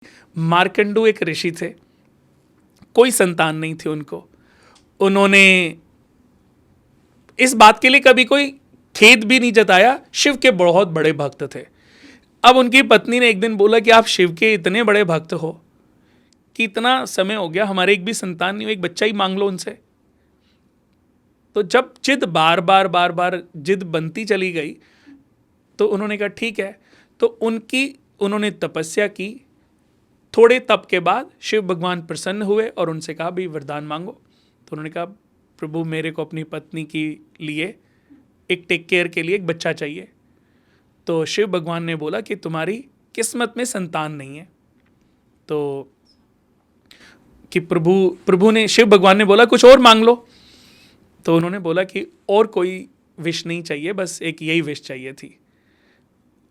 मार्कंडू एक ऋषि थे, कोई संतान नहीं थी उनको। उन्होंने इस बात के लिए कभी कोई खेद भी नहीं जताया, शिव के बहुत बड़े भक्त थे। अब उनकी पत्नी ने एक दिन बोला कि आप शिव के इतने बड़े भक्त हो कि इतना समय हो गया, हमारे एक भी संतान नहीं हो, एक बच्चा ही मांग लो उनसे। तो जब जिद बार बार जिद बनती चली गई तो उन्होंने कहा ठीक है। तो उन्होंने तपस्या की। थोड़े तप के बाद शिव भगवान प्रसन्न हुए और उनसे कहा भी वरदान मांगो। तो उन्होंने कहा प्रभु मेरे को अपनी पत्नी के लिए एक टेक केयर के लिए एक बच्चा चाहिए। तो शिव भगवान ने बोला कि तुम्हारी किस्मत में संतान नहीं है। तो कि शिव भगवान ने बोला कुछ और मांग लो। तो उन्होंने बोला कि और कोई विश नहीं चाहिए, बस एक यही विश चाहिए थी।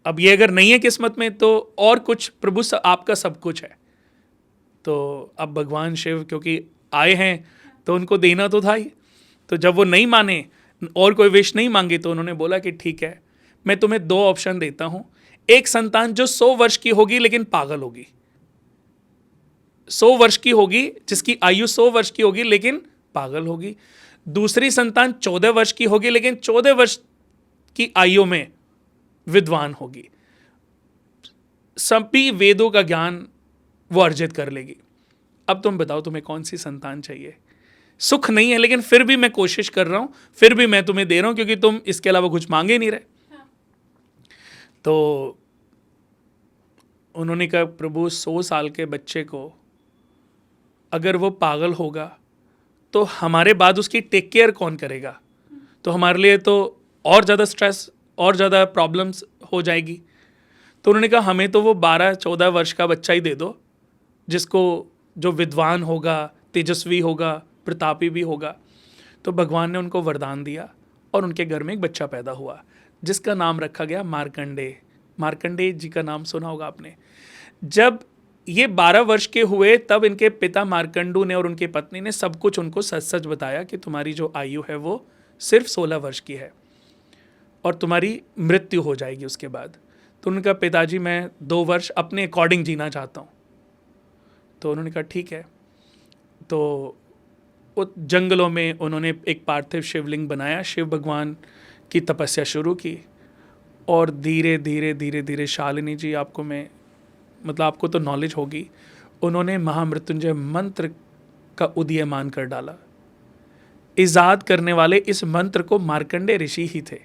अब ये अगर नहीं है किस्मत में तो और कुछ, प्रभु आपका सब कुछ है। तो अब भगवान शिव क्योंकि आए हैं तो उनको देना तो था ही। तो जब वो नहीं माने और कोई विश नहीं मांगी तो उन्होंने बोला कि ठीक है, मैं तुम्हें 2 ऑप्शन देता हूं। एक संतान जो 100 वर्ष की होगी लेकिन पागल होगी, 100 वर्ष की होगी, जिसकी आयु 100 वर्ष की होगी लेकिन पागल होगी। दूसरी संतान 14 वर्ष की होगी लेकिन 14 वर्ष की आयु में विद्वान होगी, सभी वेदों का ज्ञान वो अर्जित कर लेगी। अब तुम बताओ तुम्हें कौन सी संतान चाहिए? सुख नहीं है लेकिन फिर भी मैं कोशिश कर रहा हूं, फिर भी मैं तुम्हें दे रहा हूं क्योंकि तुम इसके अलावा कुछ मांगे नहीं रहे। तो उन्होंने कहा प्रभु 100 साल के बच्चे को अगर वो पागल होगा तो हमारे बाद उसकी टेक केयर कौन करेगा? तो हमारे लिए तो और ज़्यादा स्ट्रेस और ज़्यादा प्रॉब्लम्स हो जाएगी। तो उन्होंने कहा हमें तो वो 12-14 वर्ष का बच्चा ही दे दो, जिसको जो विद्वान होगा, तेजस्वी होगा, प्रतापी भी होगा। तो भगवान ने उनको वरदान दिया और उनके घर में एक बच्चा पैदा हुआ जिसका नाम रखा गया मार्कंडेय। मार्कंडेय जी का नाम सुना होगा आपने। जब ये 12 वर्ष के हुए तब इनके पिता मार्कंडू ने और उनकी पत्नी ने सब कुछ उनको सच सच बताया कि तुम्हारी जो आयु है वो सिर्फ 16 वर्ष की है और तुम्हारी मृत्यु हो जाएगी उसके बाद। तो उनका पिताजी मैं 2 वर्ष अपने अकॉर्डिंग जीना चाहता हूँ। तो उन्होंने कहा ठीक है। तो वो जंगलों में उन्होंने एक पार्थिव शिवलिंग बनाया, शिव भगवान की तपस्या शुरू की और धीरे धीरे धीरे धीरे, शालिनी जी आपको मैं मतलब आपको तो नॉलेज होगी, उन्होंने महामृत्युंजय मंत्र का उदीयमान कर डाला। इजाद करने वाले इस मंत्र को मार्कंडेय ऋषि ही थे।